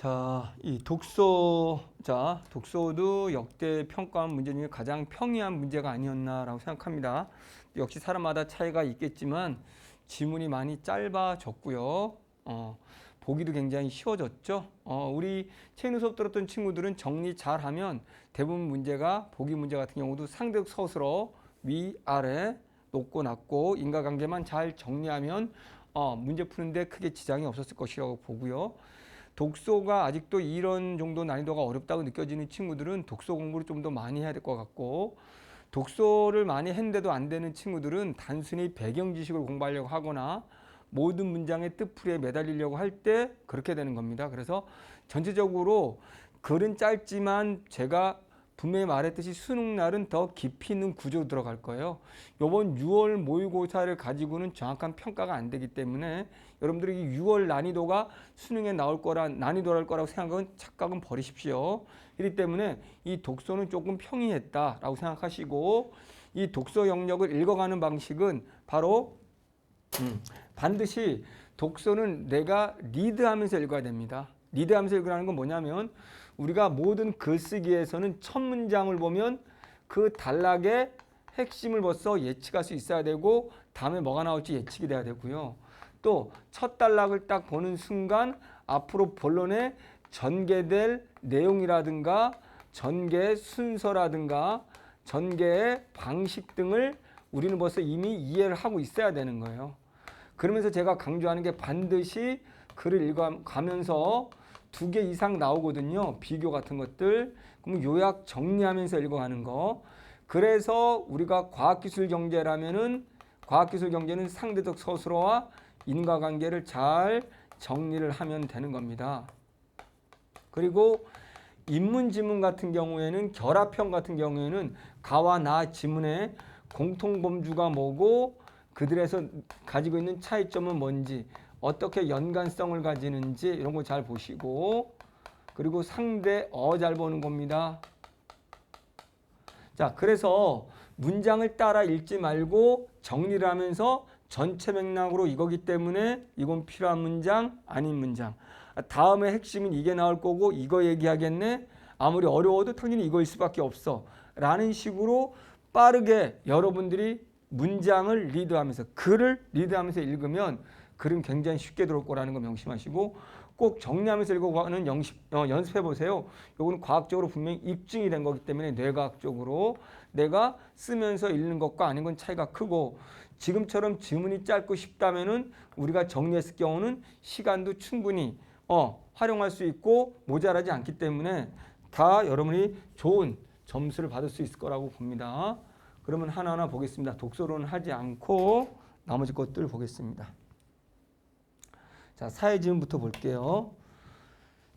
자, 독서도 역대 평가한 문제 중에 가장 평이한 문제가 아니었나라고 생각합니다. 역시 사람마다 차이가 있겠지만 지문이 많이 짧아졌고요. 보기도 굉장히 쉬워졌죠. 우리 체육 수업 들었던 친구들은 정리 잘하면 대부분 문제가 보기 문제 같은 경우도 상대적 서술어 위, 아래, 높고 낮고 인과관계만 잘 정리하면 문제 푸는데 크게 지장이 없었을 것이라고 보고요. 독서가 아직도 이런 정도 난이도가 어렵다고 느껴지는 친구들은 독서 공부를 좀 더 많이 해야 될 것 같고, 독서를 많이 했는데도 안 되는 친구들은 단순히 배경 지식을 공부하려고 하거나 모든 문장의 뜻풀이에 매달리려고 할 때 그렇게 되는 겁니다. 그래서 전체적으로 글은 짧지만 제가 분명히 말했듯이 수능 날은 더 깊이 있는 구조로 들어갈 거예요. 이번 6월 모의고사를 가지고는 정확한 평가가 안 되기 때문에 여러분들이 6월 난이도가 수능에 나올 난이도랄 거라고 착각은 버리십시오. 그렇기 때문에 이 독서는 조금 평이했다라고 생각하시고, 이 독서 영역을 읽어가는 방식은 바로 반드시 독서는 내가 리드하면서 읽어야 됩니다. 리드하면서 읽으라는 건 뭐냐면, 우리가 모든 글쓰기에서는 첫 문장을 보면 그 단락의 핵심을 벌써 예측할 수 있어야 되고, 다음에 뭐가 나올지 예측이 돼야 되고요. 또 첫 단락을 딱 보는 순간 앞으로 본론에 전개될 내용이라든가 전개 순서라든가 전개의 방식 등을 우리는 벌써 이미 이해를 하고 있어야 되는 거예요. 그러면서 제가 강조하는 게 반드시 글을 읽어가면서 2개 이상 나오거든요. 비교 같은 것들. 그럼 요약 정리하면서 읽어가는 거. 그래서 우리가 과학기술 경제라면은 과학기술 경제는 상대적 서술어와 인과관계를 잘 정리를 하면 되는 겁니다. 그리고 인문지문 같은 경우에는, 결합형 같은 경우에는 가와 나 지문의 공통범주가 뭐고 그들에서 가지고 있는 차이점은 뭔지, 어떻게 연관성을 가지는지 이런 거 잘 보시고, 그리고 상대어 잘 보는 겁니다. 자, 그래서 문장을 따라 읽지 말고 정리를 하면서 전체 맥락으로 이거기 때문에 이건 필요한 문장, 아닌 문장. 다음에 핵심은 이게 나올 거고 이거 얘기하겠네. 아무리 어려워도 당연히 이거일 수밖에 없어. 라는 식으로 빠르게 여러분들이 문장을 리드하면서, 글을 리드하면서 읽으면 글은 굉장히 쉽게 들어올 거라는 거 명심하시고, 꼭 정리하면서 읽어가는 연습해 보세요. 이건 과학적으로 분명히 입증이 된 거기 때문에 뇌과학적으로 내가 쓰면서 읽는 것과 아닌 건 차이가 크고, 지금처럼 지문이 짧고 쉽다면은 우리가 정리했을 경우는 시간도 충분히 활용할 수 있고 모자라지 않기 때문에 다 여러분이 좋은 점수를 받을 수 있을 거라고 봅니다. 그러면 하나하나 보겠습니다. 독서로는 하지 않고 나머지 것들 보겠습니다. 자, 사회 지문부터 볼게요.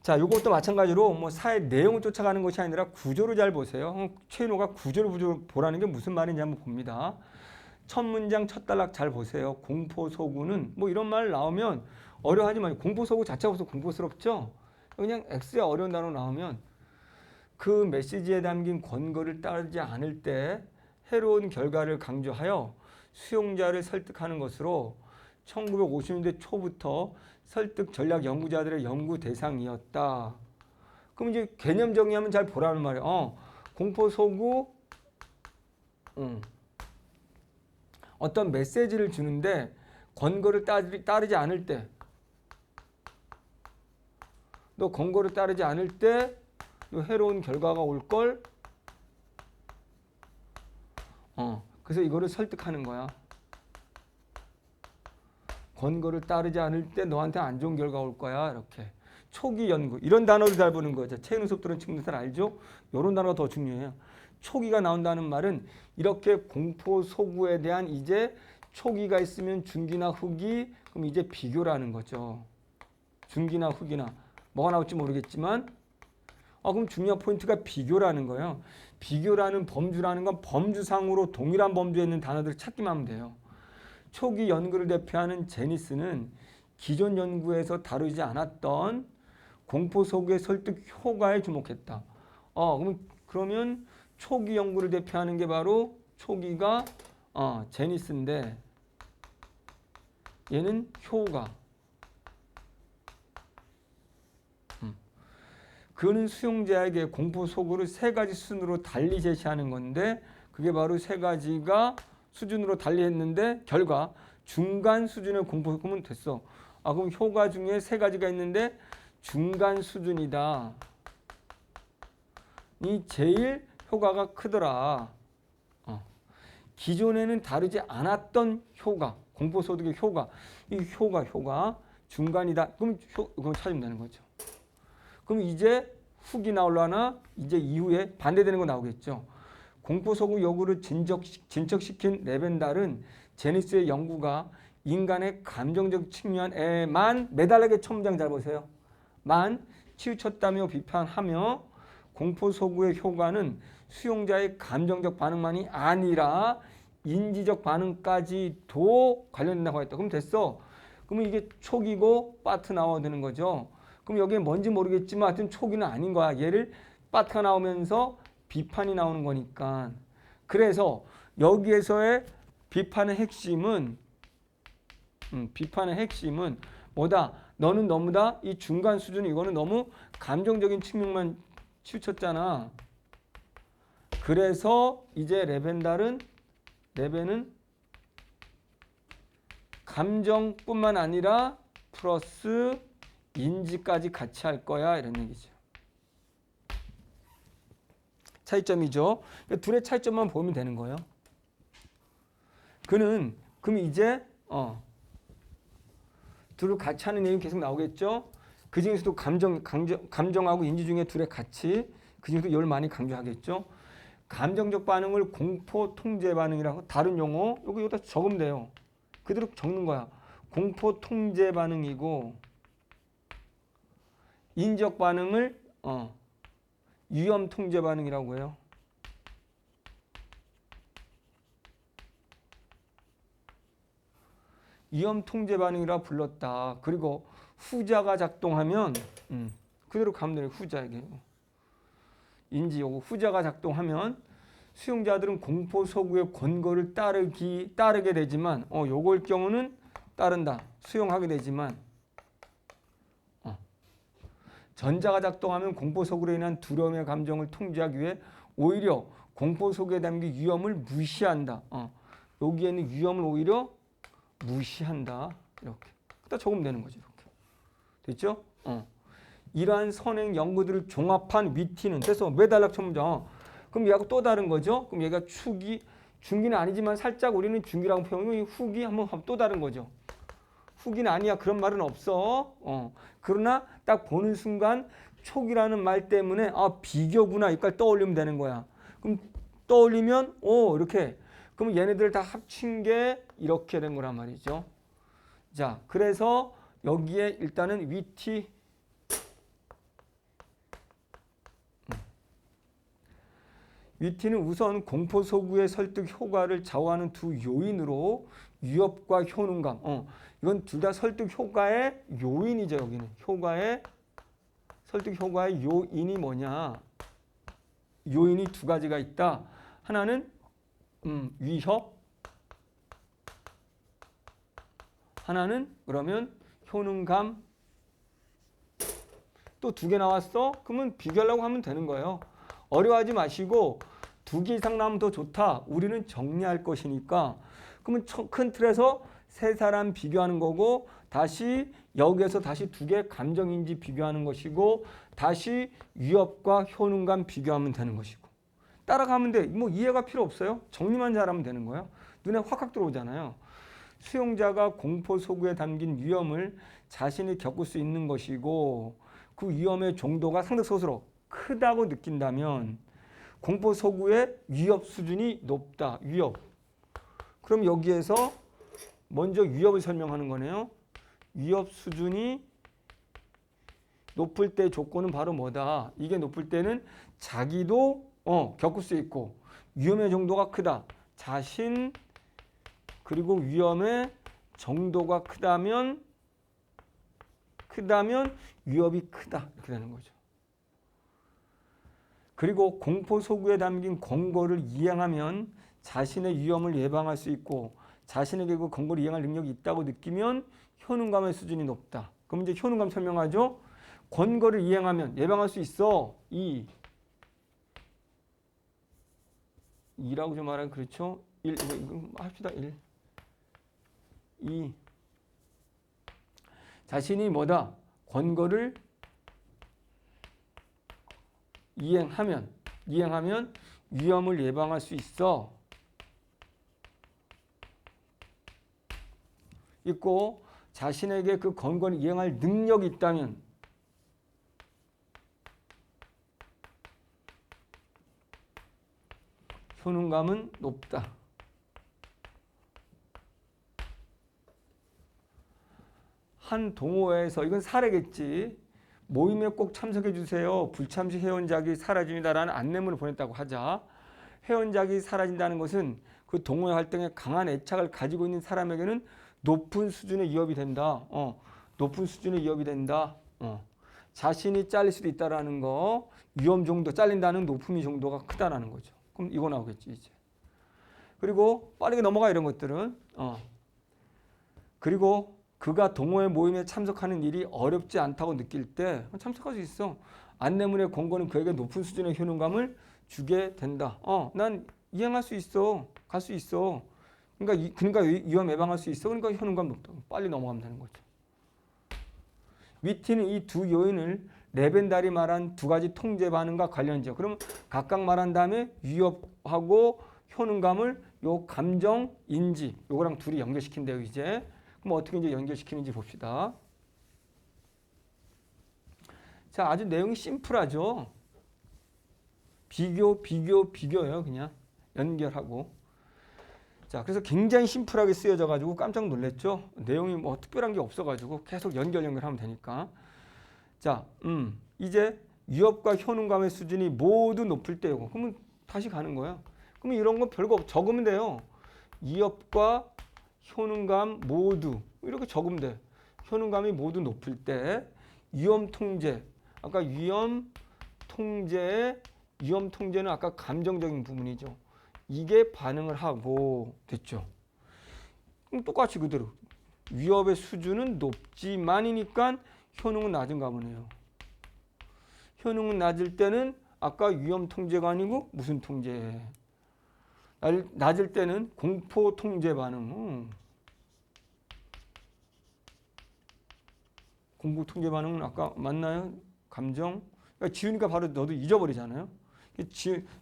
자, 이것도 마찬가지로 사회 내용을 쫓아가는 것이 아니라 구조를 잘 보세요. 최인호가 구조를 보라는 게 무슨 말인지 한번 봅니다. 첫 문장 첫 단락 잘 보세요. 공포소구는 이런 말 나오면 어려워하지 마요. 공포소구 자체가 벌써 공포스럽죠? 그냥 X에 어려운 단어 나오면 그 메시지에 담긴 권고를 따르지 않을 때 해로운 결과를 강조하여 수용자를 설득하는 것으로 1950년대 초부터 설득 전략 연구자들의 연구 대상이었다. 그럼 이제 개념 정리하면 잘 보라는 말이에요. 공포소구, 어떤 메시지를 주는데 권고를 따르지 않을 때, 너 권고를 따르지 않을 때 해로운 결과가 올 걸. 그래서 이거를 설득하는 거야. 권고를 따르지 않을 때 너한테 안 좋은 결과 올 거야. 이렇게. 초기 연구. 이런 단어를 잘 보는 거죠. 체육 수업 들은 친구들 잘 알죠? 이런 단어가 더 중요해요. 초기가 나온다는 말은 이렇게 공포 소구에 대한 이제 초기가 있으면 중기나 후기, 그럼 이제 비교라는 거죠. 중기나 후기나 뭐가 나올지 모르겠지만, 그럼 중요한 포인트가 비교라는 거예요. 비교라는 범주라는 건 범주상으로 동일한 범주에 있는 단어들을 찾기만 하면 돼요. 초기 연구를 대표하는 제니스는 기존 연구에서 다루지 않았던 공포 소구의 설득 효과에 주목했다. 그러면 초기 연구를 대표하는 게 바로 초기가 제니스인데, 얘는 효과. 그거는 수용자에게 공포 소구를 세 가지 수준으로 달리 제시하는 건데 그게 바로 세 가지가 수준으로 달리 했는데 결과 중간 수준의 공포 소구면 됐어. 아 그럼 효과 중에 세 가지가 있는데 중간 수준이다. 이 제일 효과가 크더라. 기존에는 다루지 않았던 효과, 공포소득의 효과, 이 효과 중간이다. 그럼 그럼 찾으면 되는 거죠. 그럼 이제 훅이 나올라나 이제 이후에 반대되는 거 나오겠죠. 공포소득 요구를 진척시킨 레벤달은 제니스의 연구가 인간의 감정적 측면에만 매달리게 첨장 잘 보세요. 만 치우쳤다며 비판하며 공포소구의 효과는 수용자의 감정적 반응만이 아니라 인지적 반응까지도 관련된다고 했다. 그럼 됐어. 그러면 이게 촉이고 파트 나와야 되는 거죠. 그럼 여기에 뭔지 모르겠지만 하여튼 촉이는 아닌 거야. 얘를 파트가 나오면서 비판이 나오는 거니까. 그래서 여기에서의 비판의 핵심은 뭐다? 너는 너무 다 이 중간 수준 이거는 너무 감정적인 측면만 치우쳤잖아. 그래서 이제 레벤은 감정뿐만 아니라 플러스 인지까지 같이 할 거야 이런 얘기죠. 차이점이죠. 둘의 차이점만 보면 되는 거예요. 그럼 이제 둘을 같이 하는 얘기는 계속 나오겠죠. 그 중에서도 감정하고 인지 중에 둘의 같이 그 중에서도 이걸 많이 강조하겠죠. 감정적 반응을 공포 통제 반응이라고 다른 용어 여기다 적으면 돼요. 그대로 적는 거야. 공포 통제 반응이고 인적 반응을 위험 통제 반응이라고 해요. 위험 통제 반응이라 불렀다. 그리고 후자가 작동하면 그대로 가면 돼요. 후자에게. 인지 요구 후자가 작동하면 수용자들은 공포 소구의 권고를 따르게 되지만 요걸 경우는 따른다. 수용하게 되지만 전자가 작동하면 공포 소구로 인한 두려움의 감정을 통제하기 위해 오히려 공포 소구에 담긴 위험을 무시한다. 여기에는 위험을 오히려 무시한다. 이렇게. 딱 적으면 되는 거죠. 이렇게. 됐죠? 이러한 선행 연구들을 종합한 위티는 그래서 매달락 첨정. 그럼 얘하고 또 다른 거죠. 그럼 얘가 중기는 아니지만 살짝 우리는 중기라고 표현하면 후기 한번 또 다른 거죠. 후기는 아니야 그런 말은 없어. 그러나 딱 보는 순간 촉이라는 말 때문에 비교구나 이걸 떠올리면 되는 거야. 그럼 떠올리면 이렇게 그럼 얘네들 다 합친 게 이렇게 된 거란 말이죠. 자 그래서 여기에 일단은 위티 위티는 우선 공포 소구의 설득 효과를 좌우하는 두 요인으로 위협과 효능감. 이건 둘 다 설득 효과의 요인이죠. 여기는 설득 효과의 요인이 뭐냐? 요인이 두 가지가 있다. 하나는 위협. 하나는 그러면 효능감. 또 두 개 나왔어? 그러면 비교하려고 하면 되는 거예요. 어려워하지 마시고 두 개 이상 나오면 더 좋다. 우리는 정리할 것이니까. 그러면 큰 틀에서 세 사람 비교하는 거고 다시 여기에서 다시 두 개 감정인지 비교하는 것이고 다시 위협과 효능감 비교하면 되는 것이고 따라가면 돼. 뭐 이해가 필요 없어요. 정리만 잘하면 되는 거예요. 눈에 확 들어오잖아요. 수용자가 공포 소구에 담긴 위험을 자신이 겪을 수 있는 것이고 그 위험의 정도가 상대 스스로 크다고 느낀다면 공포 소구의 위협 수준이 높다. 위협. 그럼 여기에서 먼저 위협을 설명하는 거네요. 위협 수준이 높을 때 조건은 바로 뭐다. 이게 높을 때는 자기도 겪을 수 있고 위험의 정도가 크다. 자신 그리고 위험의 정도가 크다면 위협이 크다. 이렇게 되는 거죠. 그리고 공포 소구에 담긴 권고를 이행하면 자신의 위험을 예방할 수 있고 자신에게 그 권고를 이행할 능력이 있다고 느끼면 효능감의 수준이 높다. 그럼 이제 효능감 설명하죠. 권고를 이행하면 예방할 수 있어. 2라고 좀 말하면 그렇죠. 1 이거 합시다. 1 2 자신이 뭐다? 권고를 이행하면 위험을 예방할 수 있어. 있고 자신에게 그 권고를 이행할 능력이 있다면 효능감은 높다. 한 동호회에서 이건 사례겠지. 모임에 꼭 참석해 주세요. 불참시 회원작이 사라집니다라는 안내문을 보냈다고 하자. 회원작이 사라진다는 것은 그 동호회 활동에 강한 애착을 가지고 있는 사람에게는 높은 수준의 위협이 된다. 높은 수준의 위협이 된다. 자신이 잘릴 수도 있다라는 거, 위험 정도, 잘린다는 높음이 정도가 크다라는 거죠. 그럼 이거 나오겠지 이제. 그리고 빠르게 넘어가 이런 것들은. 그리고 그가 동호회 모임에 참석하는 일이 어렵지 않다고 느낄 때 참석할 수 있어. 안내문의 권고는 그에게 높은 수준의 효능감을 주게 된다. 난 이행할 수 있어. 갈 수 있어. 그러니까 위험 예방할 수 있어. 그러니까 효능감 높다. 빨리 넘어가면 되는 거죠. 위티는 이 두 요인을 레벤달이 말한 두 가지 통제 반응과 관련지어. 그러면 각각 말한 다음에 위협하고 효능감을 요 감정, 인지 요거랑 둘이 연결시킨대요 이제. 그럼 어떻게 이제 연결시키는지 봅시다. 자, 아주 내용이 심플하죠. 비교예요. 그냥 연결하고. 자, 그래서 굉장히 심플하게 쓰여져 가지고 깜짝 놀랐죠. 내용이 뭐 특별한 게 없어 가지고 계속 연결하면 되니까. 자, 이제 위협과 효능감의 수준이 모두 높을 때고. 그러면 다시 가는 거야. 그러면 이런 거 별거 적으면 돼요. 위협과 효능감 모두 이렇게 적으면 돼. 효능감이 모두 높을 때 위험 통제. 아까 위험 통제는 아까 감정적인 부분이죠. 이게 반응을 하고 됐죠. 그럼 똑같이 그대로 위협의 수준은 높지만이니까 효능은 낮은가 보네요. 효능은 낮을 때는 아까 위험 통제가 아니고 무슨 통제? 낮을 때는 공포 통제 반응. 공포 통제 반응은 아까 맞나요? 감정. 그러니까 지우니까 바로 너도 잊어버리잖아요.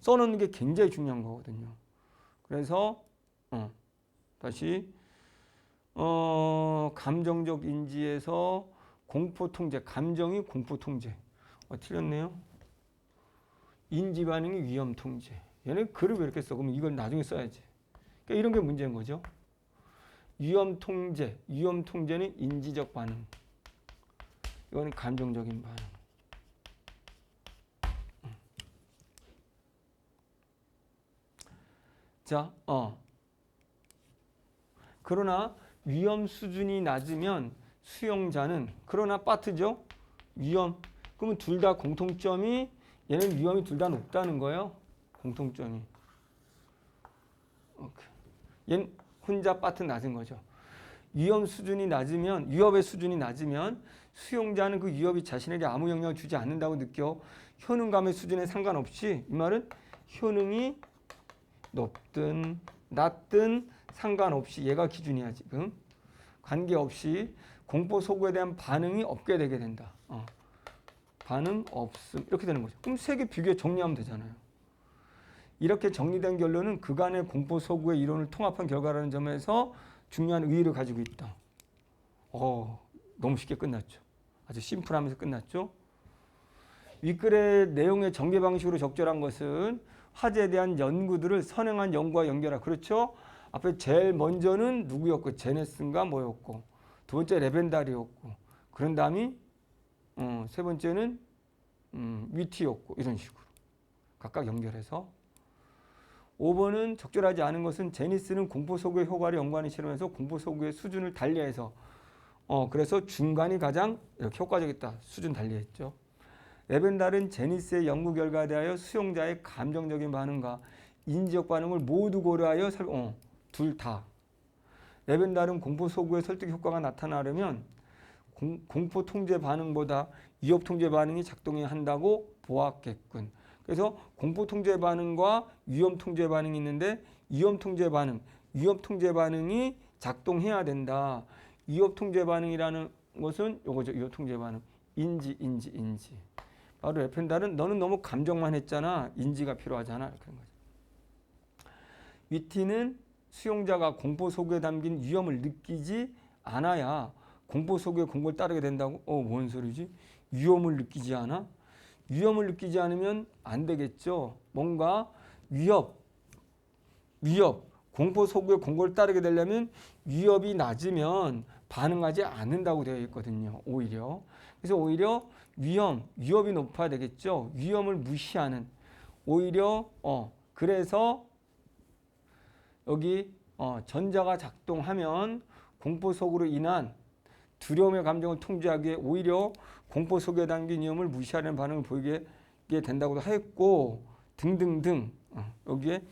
써놓는 게 굉장히 중요한 거거든요. 그래서 다시 감정적 인지에서 공포 통제, 감정이 공포 통제. 틀렸네요. 인지 반응이 위험 통제. 얘는 글을 왜 이렇게 써? 그러면 이걸 나중에 써야지. 그러니까 이런 게 문제인 거죠. 위험 통제는 인지적 반응. 이거는 감정적인 반응. 자, 그러나 위험 수준이 낮으면 수용자는 그러나 파트죠. 위험. 그러면 둘 다 공통점이 얘는 위험이 둘 다 높다는 거예요. 공통점이. 오케이. 얘는 혼자 파트 낮은 거죠. 위험의 수준이 낮으면 수용자는 그 위협이 자신에게 아무 영향을 주지 않는다고 느껴. 효능감의 수준에 상관없이 이 말은 효능이 높든 낮든 상관없이 얘가 기준이야 지금. 관계없이 공포 소구에 대한 반응이 없게 되게 된다. 반응 없음 이렇게 되는 거죠. 그럼 세 개 비교해 정리하면 되잖아요. 이렇게 정리된 결론은 그간의 공포 소구의 이론을 통합한 결과라는 점에서 중요한 의의를 가지고 있다. 너무 쉽게 끝났죠. 아주 심플하면서 끝났죠. 윗글의 내용의 전개 방식으로 적절한 것은 화제에 대한 연구들을 선행한 연구와 연결하고. 그렇죠? 앞에 제일 먼저는 누구였고 제네슨가 뭐였고 두 번째 레벤달이었고 그런 다음이 세 번째는 위티였고 이런 식으로 각각 연결해서 5번은 적절하지 않은 것은 제니스는 공포소구의 효과를 연구하는 실험에서 공포소구의 수준을 달리해서 그래서 중간이 가장 이렇게 효과적이다. 수준 달리했죠. 레벤달은 제니스의 연구 결과에 대하여 수용자의 감정적인 반응과 인지적 반응을 모두 고려하여 둘 다. 레벤달은 공포소구의 설득 효과가 나타나려면 공포 통제 반응보다 위협 통제 반응이 작동해야 한다고 보았겠군. 그래서 공포 통제 반응과 위험 통제 반응이 있는데 위험 통제 반응이 작동해야 된다. 위협 통제 반응이라는 것은 요거죠. 위협 통제 반응. 인지. 바로 에펜달은 너는 너무 감정만 했잖아. 인지가 필요하잖아. 그런 거죠. 위티는 수용자가 공포 속에 담긴 위험을 느끼지 않아야 공포 속의 공포를 따르게 된다고? 뭔 소리지? 위험을 느끼지 않아? 위험을 느끼지 않으면 안 되겠죠. 뭔가 위협, 공포 속의 공포를 따르게 되려면 위협이 낮으면 반응하지 않는다고 되어 있거든요. 오히려. 그래서 오히려 위협이 높아야 되겠죠. 위험을 무시하는. 오히려 그래서 여기 전자가 작동하면 공포 속으로 인한 두려움의 감정을 통제하기 위해 오히려 공포 속에 담긴 위험을 무시하는 반응을 보이게 된다고도 했고 등등등. 여기에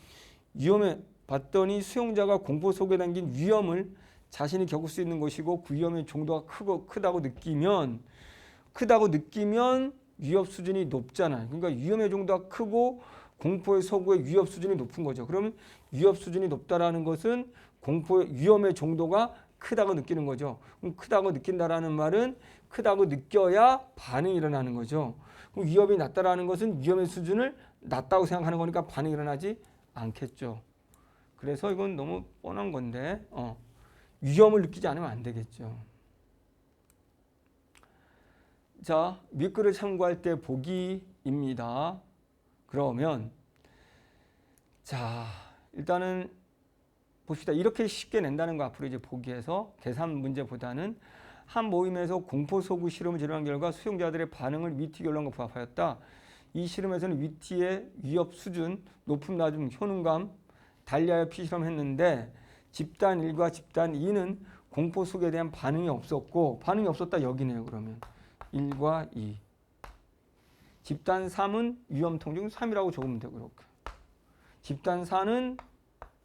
위험에 봤더니 수용자가 공포 속에 담긴 위험을 자신이 겪을 수 있는 것이고 그 위험의 정도가 크다고 느끼면 위협 수준이 높잖아요. 그러니까 위험의 정도가 크고 공포의 서구의 위협 수준이 높은 거죠. 그러면 위협 수준이 높다라는 것은 공포의 위험의 정도가 크다고 느끼는 거죠. 그럼 크다고 느낀다라는 말은 크다고 느껴야 반응이 일어나는 거죠. 그럼 위협이 낮다라는 것은 위험의 수준을 낮다고 생각하는 거니까 반응이 일어나지 않겠죠. 그래서 이건 너무 뻔한 건데 위험을 느끼지 않으면 안 되겠죠. 자, 윗글을 참고할 때 보기입니다. 그러면 자, 일단은 봅시다. 이렇게 쉽게 낸다는 거 앞으로 이제 보기에서 계산 문제보다는 한 모임에서 공포 소구 실험을 진행한 결과 수용자들의 반응을 위티 결론과 부합하였다. 이 실험에서는 위티의 위협 수준, 높음, 낮음, 효능감 달리하여 피실험했는데 집단 1과 집단 2는 공포 속에 대한 반응이 없었고 반응이 없었다 여기네요. 그러면 1과 2. 집단 3은 위험 통제 3이라고 적으면 되고 이렇게. 집단 4는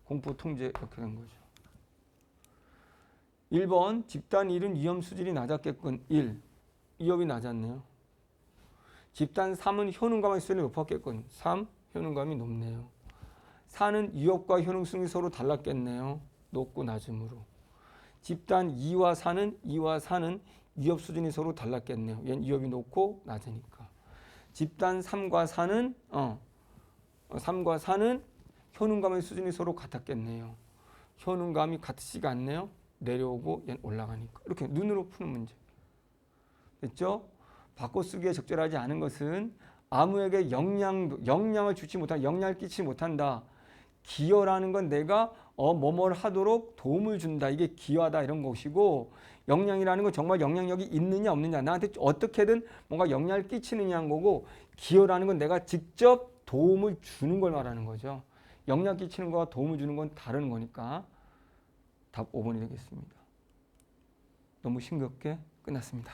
공포 통제 이렇게 된 거죠. 1번 집단 1은 위험 수준이 낮았겠군. 1. 위협이 낮았네요. 집단 3은 효능감의 수준이 높았겠군. 3. 효능감이 높네요. 4는 위협과 효능성이 서로 달랐겠네요. 높고 낮음으로. 집단 2와 4는 위협 수준이 서로 달랐겠네요. 얘는 위협이 높고 낮으니까. 집단 3과 4는 효능감의 수준이 서로 같았겠네요. 효능감이 같지가 않네요. 내려오고 얘는 올라가니까. 이렇게 눈으로 푸는 문제. 됐죠? 바꿔쓰기에 적절하지 않은 것은 아무에게 영향을 주지 못한다. 영향을 끼치지 못한다. 기여라는 건 내가 뭐뭐를 하도록 도움을 준다. 이게 기여하다 이런 것이고 영향이라는 건 정말 영향력이 있느냐 없느냐. 나한테 어떻게든 뭔가 영향을 끼치느냐는 거고 기여라는 건 내가 직접 도움을 주는 걸 말하는 거죠. 영향 끼치는 거와 도움을 주는 건 다른 거니까 답 5번이 되겠습니다. 너무 싱겁게 끝났습니다.